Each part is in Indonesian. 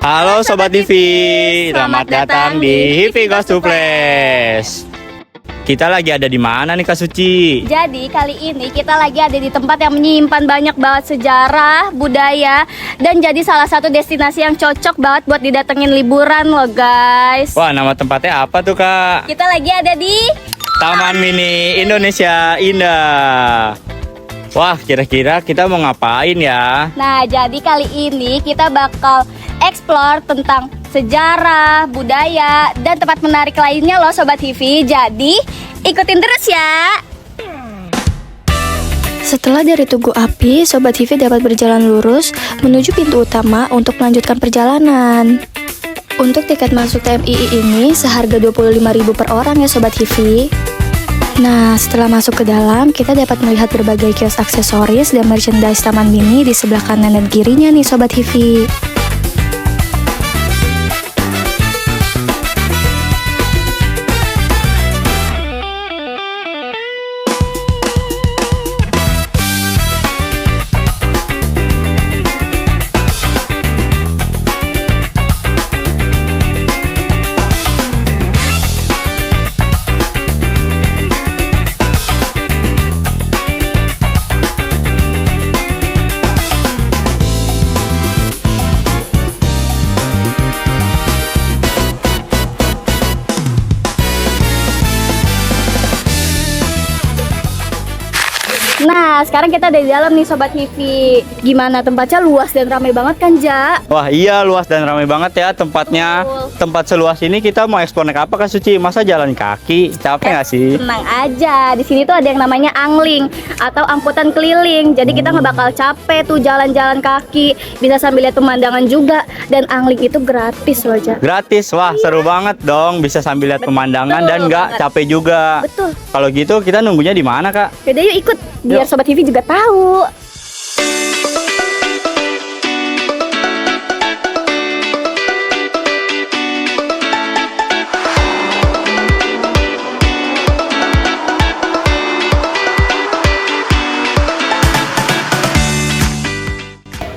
Halo Sobat TV, selamat datang di Hivi Goes to Place. Kita lagi ada di mana nih Kak Suci? Jadi kali ini kita lagi ada di tempat yang menyimpan banyak banget sejarah, budaya, dan jadi salah satu destinasi yang cocok banget buat didatengin liburan loh guys. Wah, nama tempatnya apa tuh Kak? Kita lagi ada di Taman Mini Indonesia Indah. Wah, kira-kira kita mau ngapain ya? Nah, jadi kali ini kita bakal explore tentang sejarah, budaya, dan tempat menarik lainnya loh Sobat TV. Jadi, ikutin terus ya. Setelah dari Tugu Api, Sobat TV dapat berjalan lurus menuju pintu utama untuk melanjutkan perjalanan. Untuk tiket masuk TMII ini seharga 25.000 per orang ya Sobat TV. Nah, setelah masuk ke dalam, kita dapat melihat berbagai kios aksesoris dan merchandise Taman Mini di sebelah kanan dan kirinya nih Sobat TV. Nah, sekarang kita ada di dalam nih Sobat TV. Gimana tempatnya, luas dan ramai banget kan, Ja? Wah iya, luas dan ramai banget ya tempatnya. Betul. Tempat seluas ini kita mau eksplor naik apa Kak Suci? Masa jalan kaki? Capek nggak sih? Tenang aja, di sini tuh ada yang namanya angling atau angkutan keliling. Jadi kita nggak bakal capek tuh jalan-jalan kaki, bisa sambil lihat pemandangan juga. Dan angling itu gratis loh, Ja. Gratis, wah seru banget dong. Bisa sambil lihat pemandangan dan nggak banget. capek juga. Betul. Kalau gitu kita nunggunya di mana Kak? Yaudah yuk ikut, biar Yuk. Sobat TV juga tahu.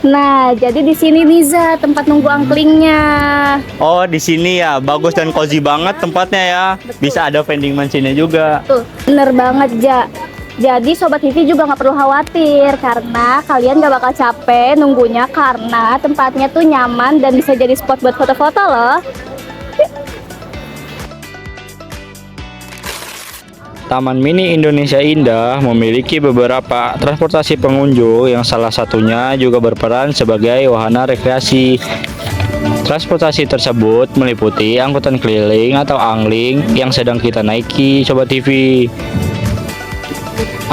Nah, jadi di sini Niza tempat nunggu anglingnya. Oh di sini ya, bagus dan cozy banget tempatnya ya. Betul. Bisa ada vending machine-nya juga. Tuh, bener banget, Ja. Jadi Sobat TV juga nggak perlu khawatir karena kalian nggak bakal capek nunggunya karena tempatnya tuh nyaman dan bisa jadi spot buat foto-foto loh. Taman Mini Indonesia Indah memiliki beberapa transportasi pengunjung yang salah satunya juga berperan sebagai wahana rekreasi. Transportasi tersebut meliputi angkutan keliling atau angling yang sedang kita naiki Sobat TV.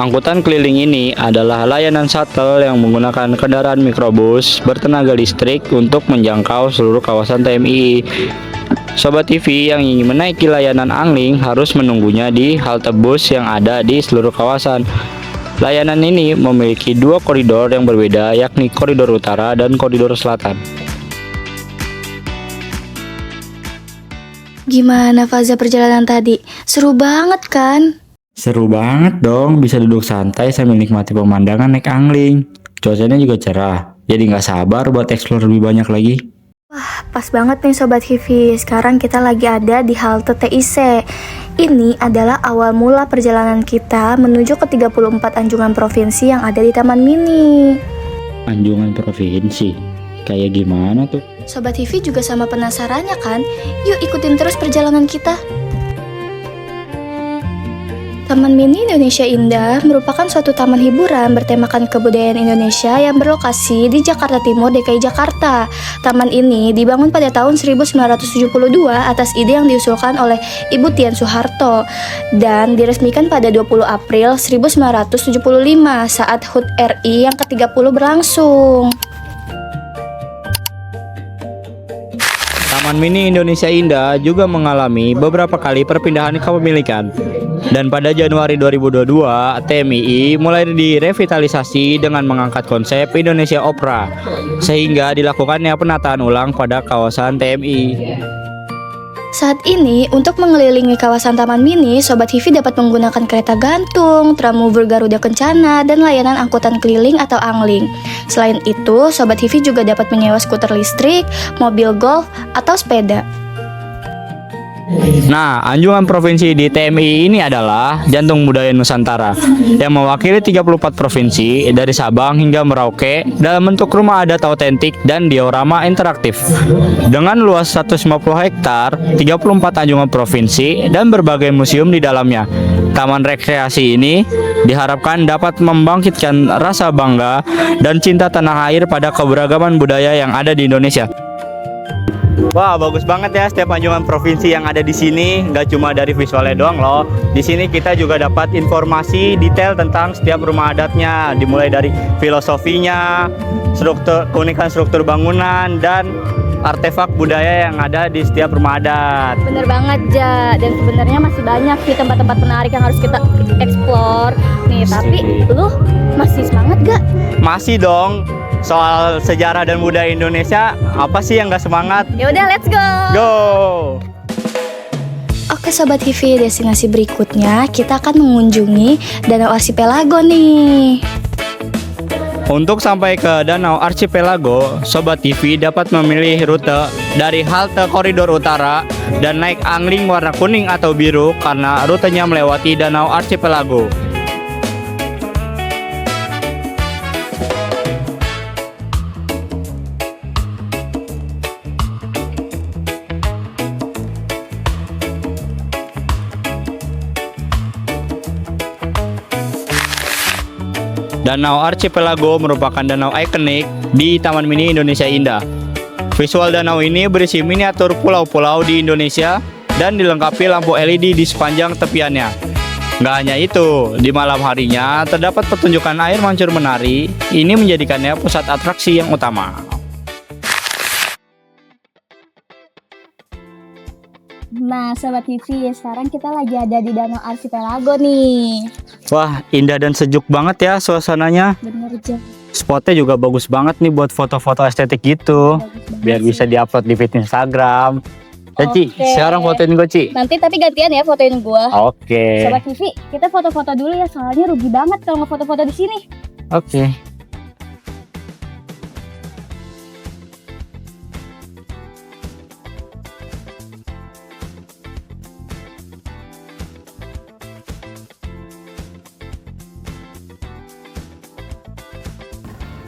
Angkutan keliling ini adalah layanan shuttle yang menggunakan kendaraan mikrobus bertenaga listrik untuk menjangkau seluruh kawasan TMI. Sobat TV yang ingin menaiki layanan angling harus menunggunya di halte bus yang ada di seluruh kawasan. Layanan ini memiliki dua koridor yang berbeda, yakni koridor utara dan koridor selatan. Gimana fase perjalanan tadi? Seru banget kan? Seru banget dong, bisa duduk santai sambil nikmati pemandangan naik angling. Cuacanya juga cerah, jadi nggak sabar buat eksplor lebih banyak lagi. Pas banget nih Sobat TV, sekarang kita lagi ada di halte TIC. Ini adalah awal mula perjalanan kita menuju ke 34 anjungan provinsi yang ada di Taman Mini. Anjungan provinsi, kayak gimana tuh? Sobat TV juga sama penasarannya kan? Yuk ikutin terus perjalanan kita. Taman Mini Indonesia Indah merupakan suatu taman hiburan bertemakan kebudayaan Indonesia yang berlokasi di Jakarta Timur, DKI Jakarta. Taman ini dibangun pada tahun 1972 atas ide yang diusulkan oleh Ibu Tian Soeharto dan diresmikan pada 20 April 1975 saat HUT RI yang ke-30 berlangsung. Taman Mini Indonesia Indah juga mengalami beberapa kali perpindahan kepemilikan. Dan pada Januari 2022, TMII mulai direvitalisasi dengan mengangkat konsep Indonesia Opera, sehingga dilakukannya penataan ulang pada kawasan TMI. Saat ini, untuk mengelilingi kawasan Taman Mini, Sobat Hivi dapat menggunakan kereta gantung, Tramover Garuda Kencana, dan layanan angkutan keliling atau angling. Selain itu, Sobat Hivi juga dapat menyewa skuter listrik, mobil golf, atau sepeda. Nah, anjungan provinsi di TMI ini adalah Jantung Budaya Nusantara yang mewakili 34 provinsi dari Sabang hingga Merauke dalam bentuk rumah adat autentik dan diorama interaktif. Dengan luas 150 hektar, 34 anjungan provinsi dan berbagai museum di dalamnya. Taman rekreasi ini diharapkan dapat membangkitkan rasa bangga dan cinta tanah air pada keberagaman budaya yang ada di Indonesia. Wah, bagus banget ya setiap anjungan provinsi yang ada di sini. Nggak cuma dari visualnya doang loh. Di sini kita juga dapat informasi detail tentang setiap rumah adatnya, dimulai dari filosofinya, keunikan struktur bangunan, dan artefak budaya yang ada di setiap rumah adat. Bener banget, Ja. Dan sebenarnya masih banyak sih tempat-tempat menarik yang harus kita explore. Nih, tapi lu masih semangat gak? Masih dong. Soal sejarah dan budaya Indonesia, apa sih yang nggak semangat? Ya udah, let's go. Go! Oke Sobat Hivi, destinasi berikutnya kita akan mengunjungi Danau Archipelago nih. Untuk sampai ke Danau Archipelago, Sobat TV dapat memilih rute dari halte koridor utara dan naik angling warna kuning atau biru karena rutenya melewati Danau Archipelago. Danau Archipelago merupakan danau ikonik di Taman Mini Indonesia Indah. Visual danau ini berisi miniatur pulau-pulau di Indonesia dan dilengkapi lampu LED di sepanjang tepiannya. Nggak hanya itu, di malam harinya terdapat pertunjukan air mancur menari. Ini menjadikannya pusat atraksi yang utama. Nah, Sobat TV, sekarang kita lagi ada di Danau Archipelago nih. Wah, indah dan sejuk banget ya suasananya. Bener, Ja. Spotnya juga bagus banget nih buat foto-foto estetik gitu. Biar bisa diupload di feed Instagram. Ya, Ci, Oke. sekarang fotoin gue, Ci. Nanti tapi gantian ya fotoin gua. Oke. Sobat TV, kita foto-foto dulu ya, soalnya rugi banget kalau nggak foto-foto di sini. Oke.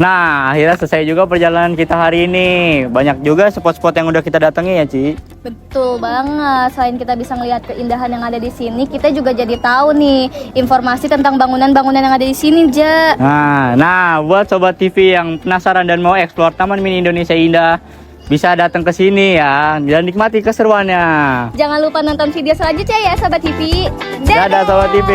Nah, akhirnya selesai juga perjalanan kita hari ini. Banyak juga spot-spot yang udah kita datangi ya, Ci. Betul banget. Selain kita bisa ngelihat keindahan yang ada di sini, kita juga jadi tahu nih informasi tentang bangunan-bangunan yang ada di sini, Ja. Nah, buat Sobat TV yang penasaran dan mau eksplor Taman Mini Indonesia Indah, bisa datang ke sini ya dan nikmati keseruannya. Jangan lupa nonton video selanjutnya ya, Sobat TV. Dadah Sobat TV.